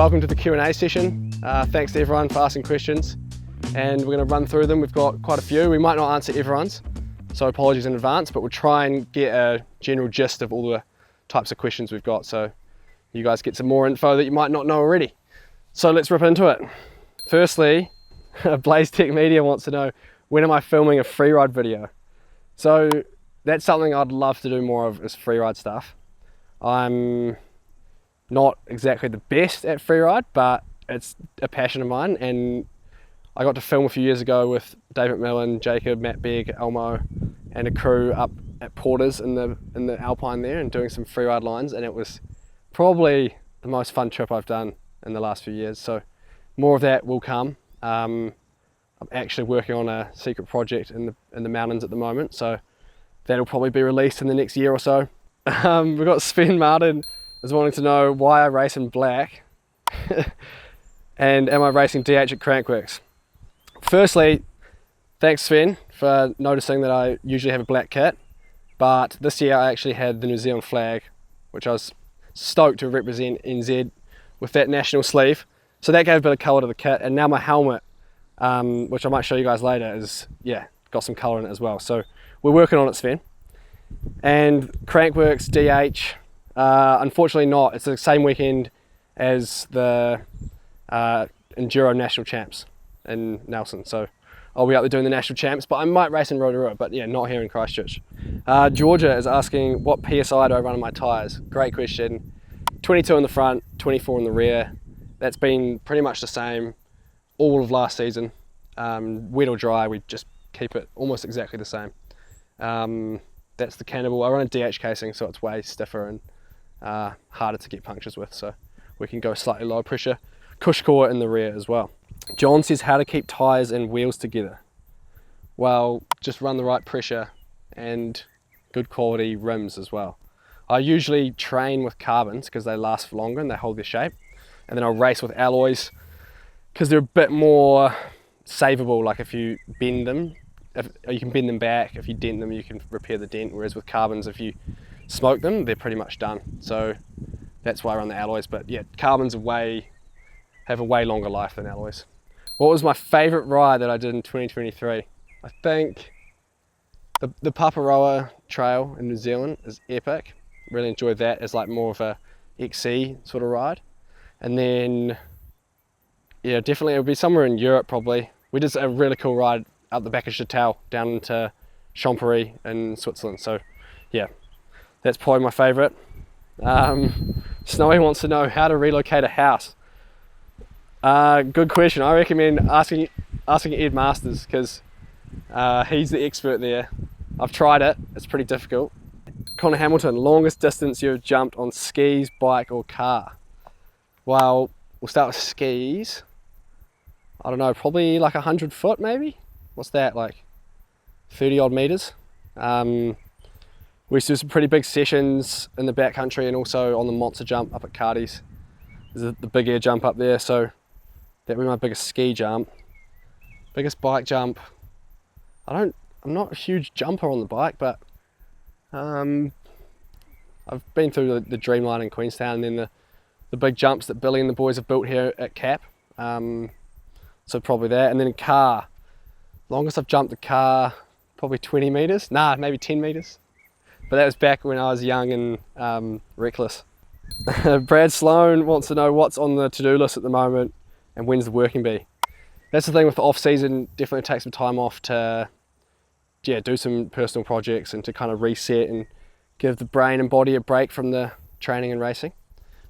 welcome to the Q&A session. Thanks to everyone for asking questions, and we're going to run through them. We've got quite a few. We might not answer everyone's, so apologies in advance, but we'll try and get a general gist of all the types of questions we've got, so you guys get some more info that you might not know already. So let's rip into it. Firstly, Blaze Tech Media wants to know, when am I filming a freeride video? So that's something I'd love to do more of, is freeride stuff. I'm not exactly the best at freeride, but it's a passion of mine, and I got to film a few years ago with Dave McMillan, Jacob, Matt Begg, Elmo, and a crew up at Porters in the Alpine there, and doing some freeride lines, and it was probably the most fun trip I've done in the last few years. So more of that will come. I'm actually working on a secret project in the mountains at the moment, so that'll probably be released in the next year or so. We've got Sven Martin is wanting to know why I race in black and am I racing DH at Crankworks. Firstly, thanks Sven for noticing that I usually have a black kit, but this year I actually had the New Zealand flag, which I was stoked to represent NZ with that national sleeve, so that gave a bit of colour to the kit. And now my helmet, which I might show you guys later, is got some colour in it as well, so we're working on it, Sven. And Crankworks DH, unfortunately not. It's the same weekend as the Enduro National Champs in Nelson, so I'll be out there doing the National Champs, but I might race in Rotorua, but yeah, not here in Christchurch. Georgia is asking, what PSI do I run on my tyres? Great question. 22 in the front, 24 in the rear. That's been pretty much the same all of last season. Wet or dry, we just keep it almost exactly the same. That's the Cannibal. I run a DH casing, so it's way stiffer and harder to get punctures with, so we can go slightly lower pressure. Cush core in the rear as well. John says, how to keep tyres and wheels together? Well, just run the right pressure and good quality rims as well. I usually train with carbons because they last for longer and they hold their shape, and then I'll race with alloys because they're a bit more savable. Like if you bend them, you can bend them back. If you dent them, you can repair the dent, whereas with carbons, if you smoke them, they're pretty much done. So that's why I run the alloys. But yeah, carbons have a way longer life than alloys. What was my favourite ride that I did in 2023? I think the Paparoa Trail in New Zealand is epic. Really enjoyed that as like more of a XC sort of ride. And then, yeah, definitely it would be somewhere in Europe probably. We did a really cool ride up the back of Chatel down into Champery in Switzerland. So yeah, that's probably my favourite. Snowy wants to know how to relocate a house. Good question. I recommend asking Ed Masters, because he's the expert there. I've tried it, it's pretty difficult. Connor Hamilton, longest distance you've jumped on skis, bike or car? Well, we'll start with skis. I don't know, probably like 100 foot maybe? What's that, like 30 odd meters? We used to do some pretty big sessions in the backcountry and also on the monster jump up at Cardi's. There's the big air jump up there, so that would be my biggest ski jump. Biggest bike jump, I'm not a huge jumper on the bike, but I've been through the Dreamline in Queenstown, and then the big jumps that Billy and the boys have built here at Cap. So probably that. And then in car, longest I've jumped a car, probably 20 meters. Nah, maybe 10 meters. But that was back when I was young and reckless. Brad Sloan wants to know what's on the to-do list at the moment and when's the working bee. That's the thing with the off season, definitely take some time off to do some personal projects and to kind of reset and give the brain and body a break from the training and racing.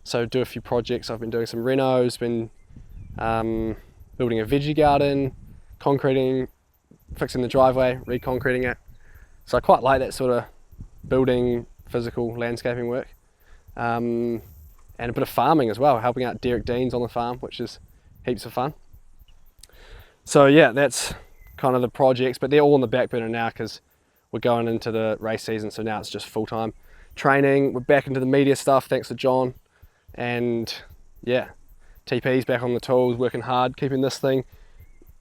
So do a few projects. I've been doing some renos, been building a veggie garden, concreting, fixing the driveway, reconcreting it. So I quite like that sort of building, physical landscaping work. And a bit of farming as well, helping out Derek Deans on the farm, which is heaps of fun. So yeah, that's kind of the projects, but they're all on the back burner now because we're going into the race season, so now it's just full-time training. We're back into the media stuff thanks to John, and yeah, TP's back on the tools, working hard, keeping this thing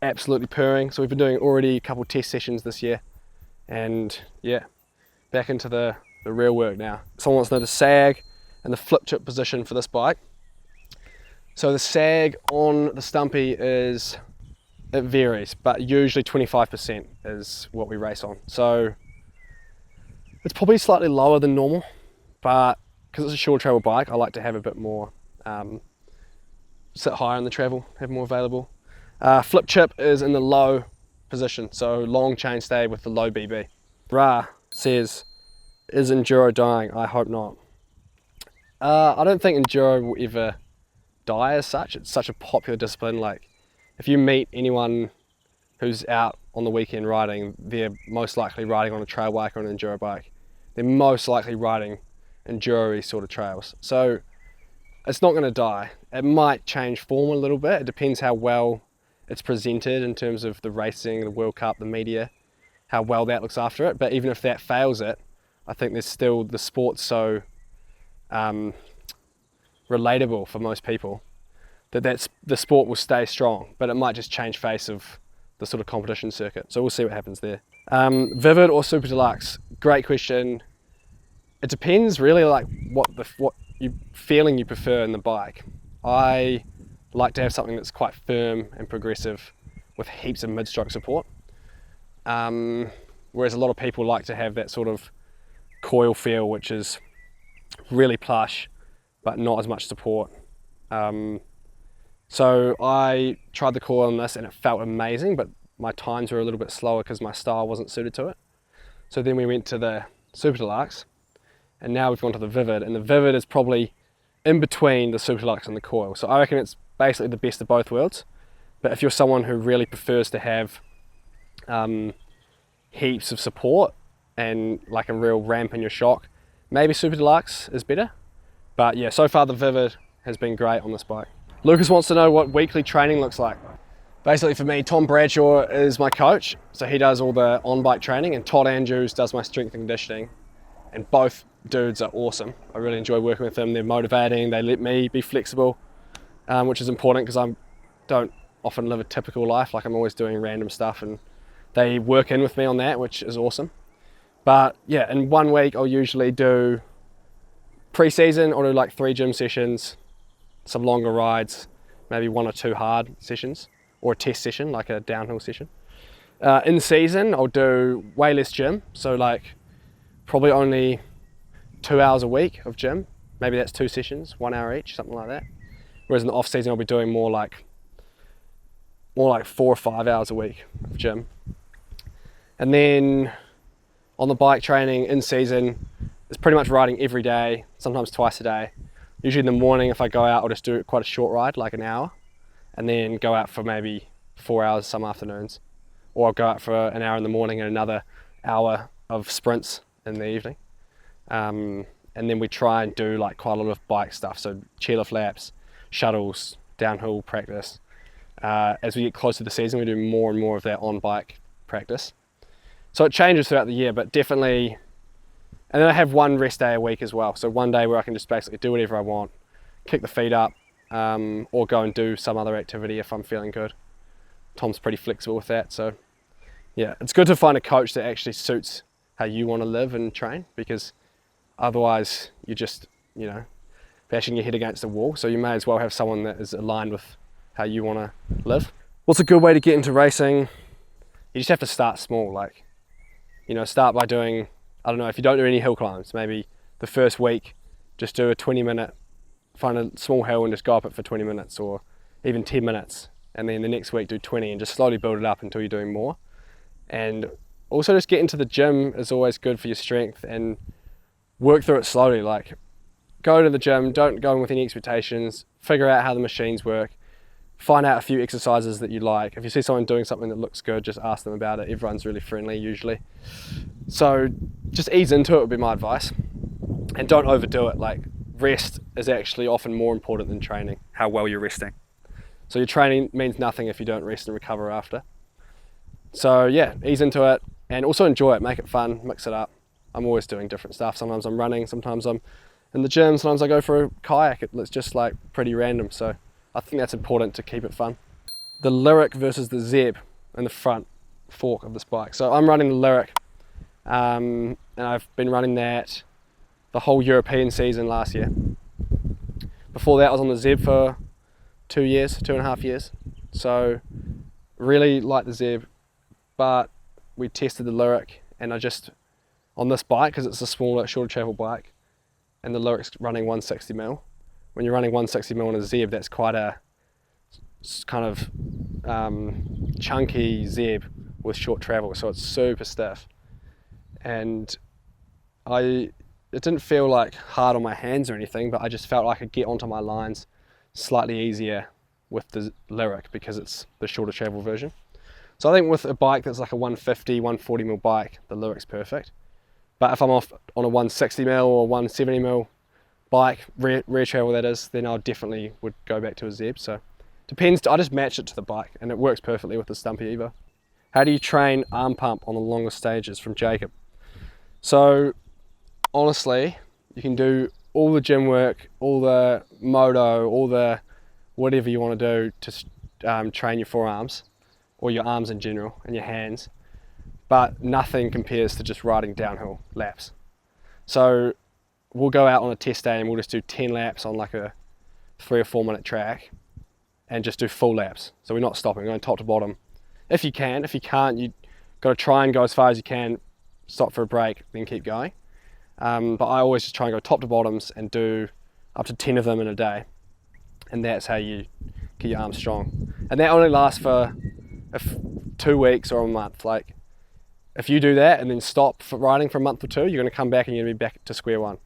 absolutely purring. So we've been doing already a couple test sessions this year, and yeah, back into the real work now. Someone wants to know the sag and the flip chip position for this bike. So the sag on the Stumpy it varies, but usually 25% is what we race on. So it's probably slightly lower than normal, but because it's a short travel bike, I like to have a bit more, sit higher on the travel, have more available. Flip chip is in the low position, so long chainstay with the low BB. Ra says, is enduro dying? I hope not. I don't think enduro will ever die as such. It's such a popular discipline. Like, if you meet anyone who's out on the weekend riding, they're most likely riding on a trail bike or an enduro bike. They're most likely riding enduro-y sort of trails. So it's not going to die. It might change form a little bit. It depends how well it's presented in terms of the racing, the World Cup, the media, how well that looks after it. But even if that fails it, I think there's still, the sport's so relatable for most people that the sport will stay strong, but it might just change face of the sort of competition circuit. So we'll see what happens there. Vivid or Super Deluxe? Great question. It depends really, like what feeling you prefer in the bike. I like to have something that's quite firm and progressive with heaps of mid-stroke support. Whereas a lot of people like to have that sort of coil feel, which is really plush, but not as much support. So I tried the coil on this and it felt amazing, but my times were a little bit slower because my style wasn't suited to it. So then we went to the Super Deluxe, and now we've gone to the Vivid, and the Vivid is probably in between the Super Deluxe and the coil. So I reckon it's basically the best of both worlds. But if you're someone who really prefers to have heaps of support and like a real ramp in your shock, maybe Super Deluxe is better. But yeah, so far the Vivid has been great on this bike. Lucas wants to know what weekly training looks like. Basically for me, Tom Bradshaw is my coach, so he does all the on-bike training, and Todd Andrews does my strength and conditioning. And both dudes are awesome. I really enjoy working with them. They're motivating, they let me be flexible, which is important because I don't often live a typical life. Like, I'm always doing random stuff, and they work in with me on that, which is awesome. But yeah, in 1 week I'll usually do pre-season, I'll do like 3 gym sessions, some longer rides, maybe 1 or 2 hard sessions, or a test session, like a downhill session. In season, I'll do way less gym, so like probably only 2 hours a week of gym. Maybe that's 2 sessions, 1 hour each, something like that. Whereas in the off season, I'll be doing more like 4 or 5 hours a week of gym. And then on the bike training in season, it's pretty much riding every day, sometimes twice a day. Usually in the morning, if I go out, I'll just do quite a short ride, like an hour, and then go out for maybe 4 hours some afternoons. Or I'll go out for an hour in the morning and another hour of sprints in the evening. And then we try and do like quite a lot of bike stuff, so chairlift laps, shuttles, downhill practice. As we get closer to the season, we do more and more of that on-bike practice. So it changes throughout the year, but definitely. And then I have 1 rest day a week as well. So 1 day where I can just basically do whatever I want, kick the feet up, or go and do some other activity if I'm feeling good. Tom's pretty flexible with that. So yeah, it's good to find a coach that actually suits how you want to live and train, because otherwise you're just, bashing your head against the wall. So you may as well have someone that is aligned with how you want to live. What's a good way to get into racing? You just have to start small. Like, start by doing, I don't know, if you don't do any hill climbs, maybe the first week, just do a 20-minute, find a small hill and just go up it for 20 minutes or even 10 minutes. And then the next week do 20 and just slowly build it up until you're doing more. And also just get into the gym is always good for your strength, and work through it slowly. Like, go to the gym, don't go in with any expectations, figure out how the machines work, find out a few exercises that you like. If you see someone doing something that looks good, just ask them about it. Everyone's really friendly usually. So just ease into it would be my advice. And don't overdo it. Like, rest is actually often more important than training, how well you're resting. So your training means nothing if you don't rest and recover after. So yeah, ease into it and also enjoy it, make it fun, mix it up. I'm always doing different stuff. Sometimes I'm running, sometimes I'm in the gym, sometimes I go for a kayak. It's just like pretty random. So I think that's important to keep it fun. The Lyric versus the Zeb in the front fork of this bike. So I'm running the Lyric, and I've been running that the whole European season last year. Before that I was on the Zeb for 2 years, 2.5 years. So really like the Zeb, but we tested the Lyric, and on this bike, because it's a smaller, shorter travel bike, and the Lyric's running 160mm. When you're running 160mm on a Zeb, that's quite a kind of chunky Zeb with short travel, so it's super stiff. And it didn't feel like hard on my hands or anything, but I just felt like I could get onto my lines slightly easier with the Lyric because it's the shorter travel version. So I think with a bike that's like a 150, 140mm bike, the Lyric's perfect. But if I'm off on a 160mm or 170mm bike, rear travel that is, then I definitely would go back to a Zeb. So depends, I just match it to the bike and it works perfectly with the Stumpy Evo. How do you train arm pump on the longer stages? From Jacob. So honestly, you can do all the gym work, all the moto, all the whatever you want to do to train your forearms or your arms in general and your hands, but nothing compares to just riding downhill laps. So we'll go out on a test day and we'll just do 10 laps on like a 3 or 4 minute track and just do full laps. So we're not stopping, we're going top to bottom. If you can. If you can't, you got to try and go as far as you can, stop for a break, then keep going. But I always just try and go top to bottoms and do up to 10 of them in a day. And that's how you get your arms strong. And that only lasts for 2 weeks or a month. Like if you do that and then stop for riding for a month or two, you're going to come back and you're going to be back to square one.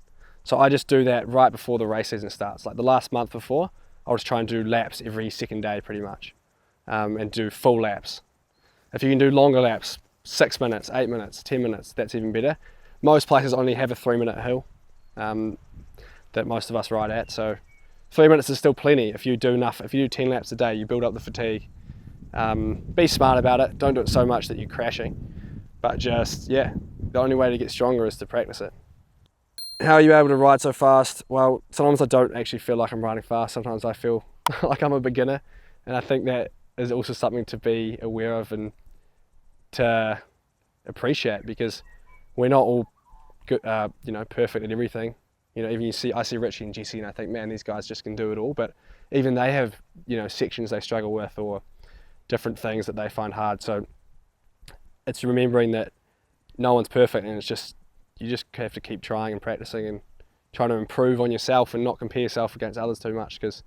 So I just do that right before the race season starts. Like the last month before, I'll just try and do laps every second day pretty much, and do full laps. If you can do longer laps, 6 minutes, 8 minutes, 10 minutes, that's even better. Most places only have a 3-minute hill that most of us ride at, so 3 minutes is still plenty. If you do 10 laps a day, you build up the fatigue. Be smart about it, don't do it so much that you're crashing, but just, the only way to get stronger is to practice it. How are you able to ride so fast? Well, sometimes I don't actually feel like I'm riding fast, sometimes I feel like I'm a beginner, and I think that is also something to be aware of and to appreciate, because we're not all good, perfect at everything. Even I see Richie and Jesse and I think, man, these guys just can do it all, but even they have, sections they struggle with or different things that they find hard. So it's remembering that no one's perfect, and you just have to keep trying and practicing and trying to improve on yourself and not compare yourself against others too much, because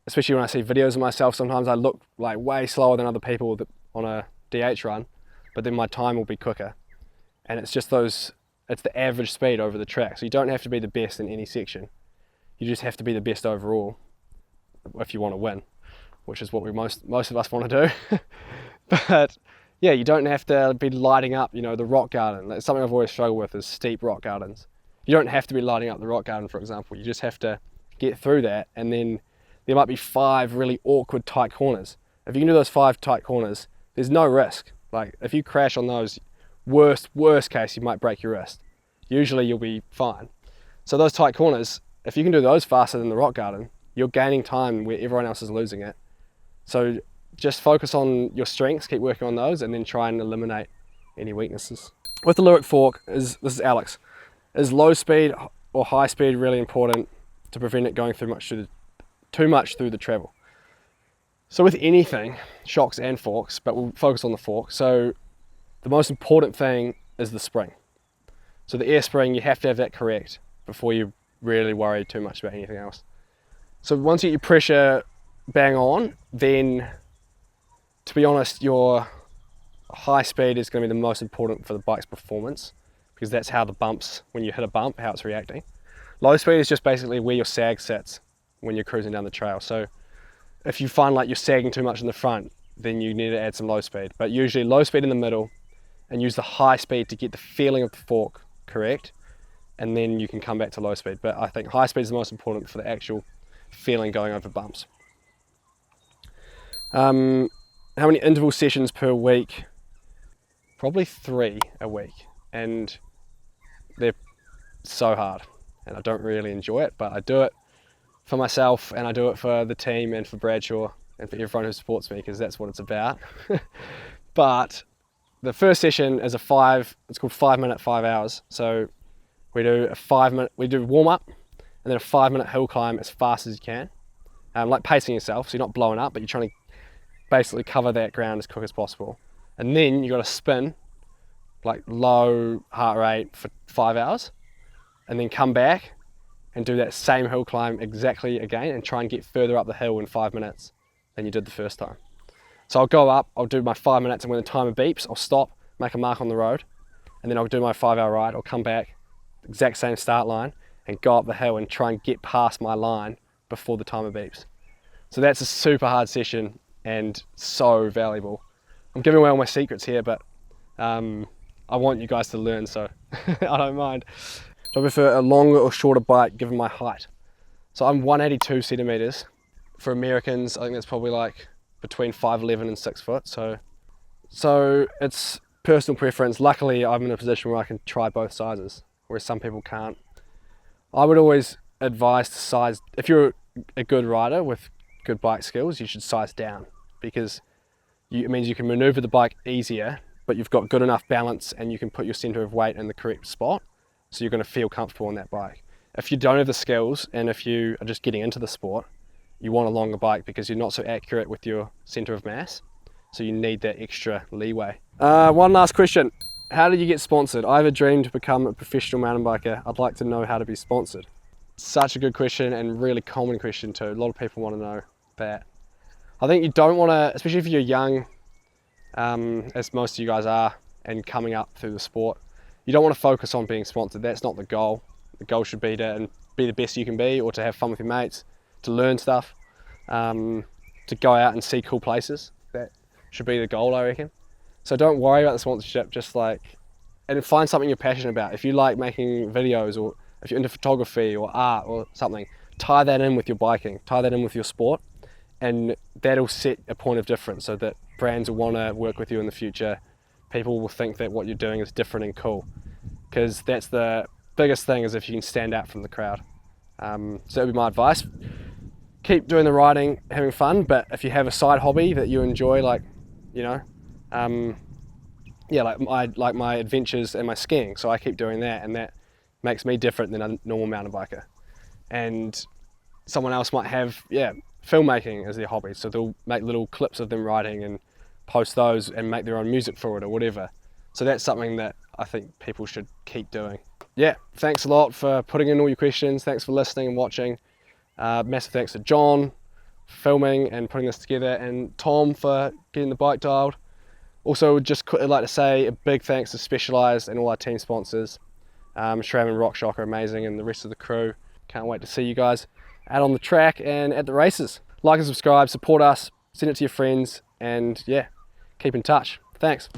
especially when I see videos of myself, sometimes I look like way slower than other people on a DH run, but then my time will be quicker. And it's just it's the average speed over the track. So you don't have to be the best in any section. You just have to be the best overall if you want to win, which is what most of us want to do. But yeah, you don't have to be lighting up, the rock garden. That's something I've always struggled with, is steep rock gardens. You don't have to be lighting up the rock garden, for example. You just have to get through that, and then there might be 5 really awkward tight corners. If you can do those 5 tight corners, there's no risk. Like if you crash on those, worst case, you might break your wrist. Usually you'll be fine. So those tight corners, if you can do those faster than the rock garden, you're gaining time where everyone else is losing it. So just focus on your strengths, keep working on those, and then try and eliminate any weaknesses. With the Lyric fork, this is Alex, is low speed or high speed really important to prevent it going too much through the travel? So with anything, shocks and forks, but we'll focus on the fork. So the most important thing is the spring. So the air spring, you have to have that correct before you really worry too much about anything else. So once you get your pressure bang on, then to be honest, your high speed is going to be the most important for the bike's performance, because that's how the bumps, when you hit a bump, how it's reacting. Low speed is just basically where your sag sits when you're cruising down the trail. So if you find like you're sagging too much in the front, then you need to add some low speed. But usually low speed in the middle, and use the high speed to get the feeling of the fork correct, and then you can come back to low speed. But I think high speed is the most important for the actual feeling going over bumps. How many interval sessions per week? Probably 3 a week, and they're so hard, and I don't really enjoy it, but I do it for myself, and I do it for the team and for Bradshaw and for everyone who supports me, because that's what it's about. But the first session is it's called 5 minute 5 hours. So we do we do warm up, and then a 5 minute hill climb as fast as you can. like pacing yourself, so you're not blowing up, but you're trying to basically cover that ground as quick as possible. And then you got to spin like low heart rate for 5 hours, and then come back and do that same hill climb exactly again and try and get further up the hill in 5 minutes than you did the first time. So I'll go up, I'll do my 5 minutes, and when the timer beeps, I'll stop, make a mark on the road, and then I'll do my 5 hour ride. I'll come back, exact same start line, and go up the hill and try and get past my line before the timer beeps. So that's a super hard session and so valuable. I'm giving away all my secrets here, but I want you guys to learn, so I don't mind. So I prefer a longer or shorter bike given my height. So I'm 182 centimeters. For Americans, I think that's probably like between 5'11" and 6 foot. So it's personal preference. Luckily, I'm in a position where I can try both sizes, whereas some people can't. I would always advise to size, if you're a good rider with good bike skills, you should size down, because it means you can maneuver the bike easier, but you've got good enough balance and you can put your center of weight in the correct spot, so you're going to feel comfortable on that bike. If you don't have the skills, and if you are just getting into the sport, you want a longer bike because you're not so accurate with your center of mass, so you need that extra leeway. One last question. How did you get sponsored? I have a dream to become a professional mountain biker. I'd like to know how to be sponsored. Such a good question, and really common question too. A lot of people want to know that. I think you don't want to, especially if you're young, as most of you guys are, and coming up through the sport, you don't want to focus on being sponsored. That's not the goal. The goal should be to be the best you can be, or to have fun with your mates, to learn stuff, to go out and see cool places. That should be the goal, I reckon. So don't worry about the sponsorship, and find something you're passionate about. If you like making videos, or if you're into photography or art or something, tie that in with your biking, tie that in with your sport, and that'll set a point of difference so that brands will want to work with you in the future. People will think that what you're doing is different and cool, because that's the biggest thing, is if you can stand out from the crowd. So that would be my advice. Keep doing the riding, having fun, but if you have a side hobby that you enjoy, like, you know, like my adventures and my skiing, so I keep doing that, and that makes me different than a normal mountain biker. And someone else might have, filmmaking as their hobby, so they'll make little clips of them riding and post those and make their own music for it or whatever. So that's something that I think people should keep doing. Yeah, thanks a lot for putting in all your questions. Thanks for listening and watching. Massive thanks to John for filming and putting this together, and Tom for getting the bike dialed. Also, just quickly like to say a big thanks to Specialized and all our team sponsors. Shram and RockShock are amazing, and the rest of the crew. Can't wait to see you guys out on the track and at the races. Like and subscribe, support us, send it to your friends, and yeah, keep in touch. Thanks.